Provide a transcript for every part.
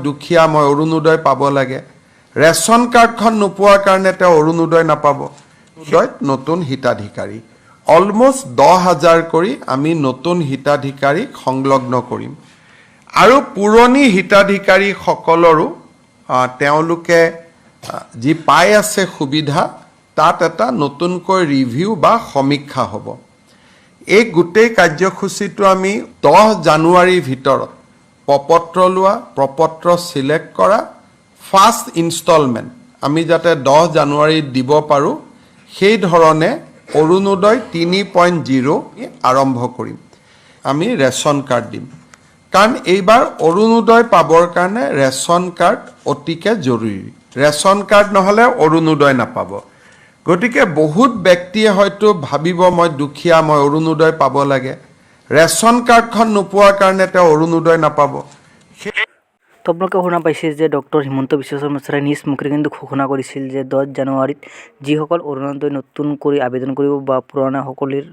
দুখীয়া মই অৰুণোদয় পাব লাগে ৰেচন কাৰ্ডখন নোপোৱাৰ কাৰণে তেওঁ অৰুণোদয় নাপাব নতুন হিতাধিকাৰী অলমোষ্ট 10,000 কৰি আমি নতুন হিতাধিকাৰীক সংলগ্ন কৰিম আৰু পুৰণি হিতাধিকাৰীসকলৰো তেওঁলোকে যি পাই আছে সুবিধা তাত এটা নতুনকৈ ৰিভিউ বা সমীক্ষা হ'ব এই গোটেই কাৰ্যসূচীটো আমি 10 জানুৱাৰীৰ ভিতৰত প্ৰপত্ৰ লোৱা প্ৰপত্ৰ সিলেক্ট কৰা ফাৰ্ষ্ট ইনষ্টলমেণ্ট আমি যাতে 10 জানুৱাৰীত দিব পাৰোঁ সেই ধৰণে অৰুণোদয় 3.0 আৰম্ভ কৰিম আমি ৰেচন কাৰ্ড দিম কাৰণ এইবাৰ অৰুণোদয় পাবৰ কাৰণে ৰেচন কাৰ্ড অতিকে জৰুৰী ৰেচন কাৰ্ড নহ'লে অৰুণোদয় নাপাব গতিকে বহুত ব্যক্তিয়ে হয়তো ভাবিব মই দুখীয়া মই অৰুণোদয় পাব লাগে ৰেচন কাৰ্ডখন নোপোৱাৰ কাৰণে তেওঁ অৰুণোদয় নাপাব তো আপোনালোকে শুনা পাইছে যে ডক্টৰ হিমন্ত বিশ্ব শৰ্মাই নিজ মুখেৰে কিন্তু ঘোষণা কৰিছিল যে 10 জানুৱাৰীত যিসকল অৰুণোদয় নতুন কৰি আবেদন কৰিব বা পুৰণাসকলৰ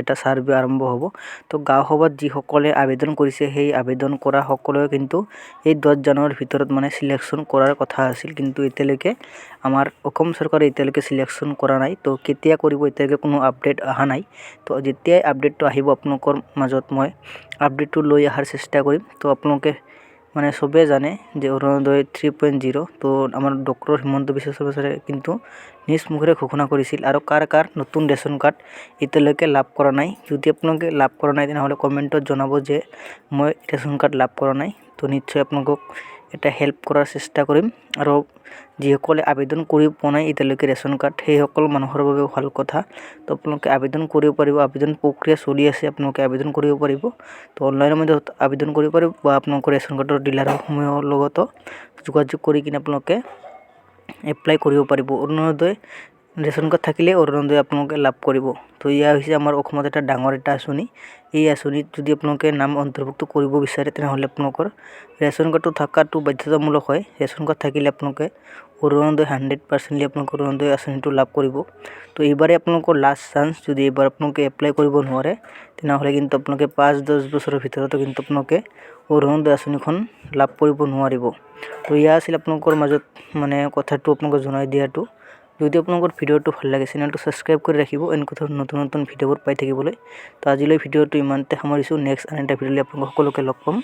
এটা সাৰ্ভে আৰম্ভ হ'ব তো গাঁও সভাত যিসকলে আবেদন কৰিছে সেই আবেদন কৰা সকলোৱে কিন্তু এই 10 জানুৱাৰীৰ ভিতৰত মানে সিলেকশ্যন কৰাৰ কথা আছিল কিন্তু এতিয়ালৈকে আমাৰ অসম চৰকাৰে এতিয়ালৈকে সিলেকশ্যন কৰা নাই তো কেতিয়া কৰিব এতিয়ালৈকে কোনো আপডেট অহা নাই তো যেতিয়াই আপডেটটো আহিব আপোনালোকৰ মাজত মই আপডেটটো লৈ অহাৰ চেষ্টা কৰিম তো আপোনালোকে মানে সবে জানে যে অৰুণোদয় 3.0 তো আমাৰ ডক্টৰ হিমন্ত বিশ্ব শৰ্মা কিন্তু নিজ মুখেৰে ঘোষণা কৰিছিল আৰু কাৰ নতুন ৰেচন কাৰ্ড এতিয়ালৈকে লাভ কৰা নাই যদি আপোনালোকে লাভ কৰা নাই তেনেহ'লে কমেণ্টত জনাব যে মই ৰেচন কাৰ্ড লাভ কৰা নাই তো নিশ্চয় আপোনালোকক এটা হেল্প কৰাৰ চেষ্টা কৰিম আৰু যিসকলে আবেদন কৰি পোৱা নাই এতিয়ালৈকে ৰেচন কাৰ্ড সেইসকল মানুহৰ বাবে ভাল কথা তো আপোনালোকে আবেদন কৰিব পাৰিব আবেদন প্ৰক্ৰিয়া চলি আছে আপোনালোকে আবেদন কৰিব পাৰিব তো অনলাইনৰ মাধ্যমত আবেদন কৰিব পাৰিব বা আপোনালোকৰ ৰেচন কাৰ্ডৰ ডিলাৰৰ সমূহৰ লগতো যোগাযোগ কৰি কিনে আপোনালোকে এপ্লাই কৰিব পাৰিব অৰুণোদয় ৰেচন কাৰ্ড থাকিলে অৰুণোদয় আপোনালোকে লাভ কৰিব তো ইয়া হৈছে আমাৰ অসমত এটা ডাঙৰ এটা আঁচনি এই আঁচনিত যদি আপোনালোকে নাম অন্তৰ্ভুক্ত কৰিব বিচাৰে তেনেহ'লে আপোনালোকৰ ৰেচন কাৰ্ডটো থকাটো বাধ্যতামূলক হয় ৰেচন কাৰ্ড থাকিলে আপোনালোকে অৰুণোদয় 100% আপোনালোকৰ অৰুণোদয় আঁচনিটো লাভ কৰিব তো এইবাৰে আপোনালোকৰ লাষ্ট চান্স যদি এইবাৰ আপোনালোকে এপ্লাই কৰিব নোৱাৰে তেনেহ'লে কিন্তু আপোনালোকে 5-10 বছৰৰ ভিতৰতো কিন্তু আপোনালোকে অৰুণোদয় আঁচনিখন লাভ কৰিব নোৱাৰিব তো ইয়া আছিল আপোনালোকৰ মাজত মানে কথাটো আপোনালোকক জনাই দিয়াটো যদি আপোনালোকৰ ভিডিঅ'টো ভাল লাগে চেনেলটো সাবস্ক্ৰাইব কৰি ৰাখিব এনেকুৱা ধৰণৰ নতুন ভিডিঅ'বোৰ পাই থাকিবলৈ তো আজিলৈ ভিডিঅ'টো ইমানতে সামৰিছোঁ নেক্সট আন এটা ভিডিঅ'লৈ আপোনালোক সকলোকে লগ পাম